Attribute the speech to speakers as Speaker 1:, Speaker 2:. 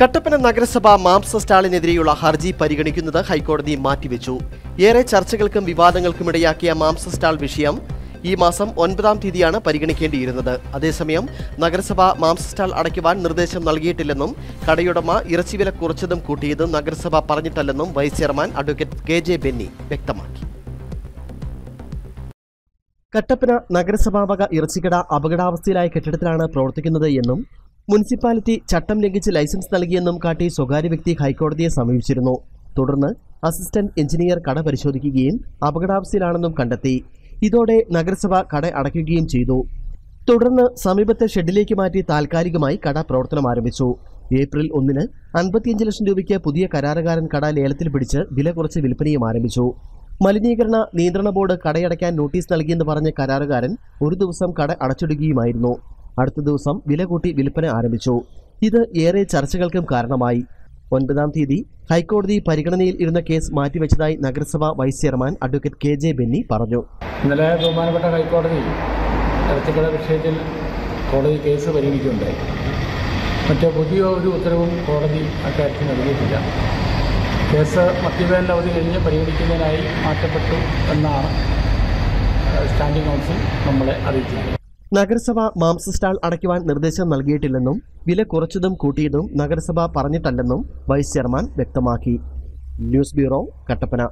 Speaker 1: കട്ടപ്പന നഗരസഭ മാംസ സ്റ്റാളിനെതിരെയുള്ള ഹർജി പരിഗണിക്കുന്നത് ഹൈക്കോടതി മാറ്റിവെച്ചു. ഏറെ ചർച്ചകൾക്കും വിവാദങ്ങൾക്കുമിടയാക്കിയ മാംസ സ്റ്റാൾ വിഷയം ഈ മാസം 9-ാം തീയതിയാണ് പരിഗണിക്കേണ്ടിയിരുന്നത്. അതേസമയം നഗരസഭ മാംസ സ്റ്റാൾ അടയ്ക്കുവാൻ നിർദ്ദേശം നൽകിയിട്ടില്ലെന്നും കടയുടമ ഇറച്ചിവില കുറച്ചതും കൂട്ടിയതും നഗരസഭ പറഞ്ഞിട്ടല്ലെന്നും vice chairman advocate KJ Benny വ്യക്തമാക്കി. കട്ടപ്പന നഗരസഭാവക ഇറച്ചിക്കട അപകടാവസ്ഥയിലായ കെട്ടിടത്തിലാണ് പ്രവർത്തിക്കുന്നത് എന്നും മുനിസിപ്പാലിറ്റി ചട്ടം ലംഘിച്ച് ലൈസൻസ് നൽകിയെന്നും കാട്ടി സ്വകാര്യ വ്യക്തി ഹൈക്കോടതിയെ സമീപിച്ചിരുന്നു. തുടർന്ന് അസിസ്റ്റന്റ് എഞ്ചിനീയർ കട പരിശോധിക്കുകയും അപകടാവസ്ഥയിലാണെന്നും കണ്ടെത്തി. ഇതോടെ നഗരസഭ കട അടയ്ക്കുകയും ചെയ്തു. തുടർന്ന് സമീപത്തെ ഷെഡിലേക്ക് മാറ്റി താൽക്കാലികമായി കട പ്രവർത്തനം ആരംഭിച്ചു. ഏപ്രിൽ 1-ന് 55 ലക്ഷം രൂപയ്ക്ക് പുതിയ കരാറുകാരൻ കട ലേലത്തിൽ പിടിച്ച് വില കുറച്ച് വിൽപ്പനയും ആരംഭിച്ചു. മലിനീകരണ നിയന്ത്രണ ബോർഡ് കടയടയ്ക്കാൻ നോട്ടീസ് നൽകിയെന്ന് പറഞ്ഞ കരാറുകാരൻ ഒരു ദിവസം കട അടച്ചിടുകയുമായിരുന്നു. അടുത്ത ദിവസം വില കൂട്ടി വിൽപ്പന ആരംഭിച്ചു. ഇത് ഏറെ ചർച്ചകൾക്കും കാരണമായി. 9-ാം തീയതി ഹൈക്കോടതി പരിഗണനയിൽ ഇരുന്ന കേസ് മാറ്റിവെച്ചതായി നഗരസഭ vice chairman advocate KJ Benny പറഞ്ഞു.
Speaker 2: ഇന്നലെ ബഹുമാനപ്പെട്ട ഹൈക്കോടതി ഇറച്ചിക്കട വിഷയത്തിൽ കോടതി കേസ് പരിഗണിക്കുകയുണ്ടായി. മറ്റ് പുതിയ ഒരു ഉത്തരവും കോടതി അക്കാര്യത്തിൽ നൽകിയിട്ടില്ല. കേസ് മദ്യവേനൽ അവധി കഴിഞ്ഞ് പരിഗണിക്കുന്നതിനായി മാറ്റപ്പെട്ടു എന്നാണ് സ്റ്റാൻഡിംഗ് കൗൺസിൽ നമ്മളെ അറിയിച്ചിരിക്കുന്നത്.
Speaker 1: നഗരസഭ മാംസ സ്റ്റാൾ അടയ്ക്കുവാൻ നിർദ്ദേശം നൽകിയിട്ടില്ലെന്നും വില കുറച്ചതും കൂട്ടിയതും നഗരസഭ പറഞ്ഞിട്ടല്ലെന്നും വൈസ് ചെയർമാൻ വ്യക്തമാക്കി. News bureau, Kattappana.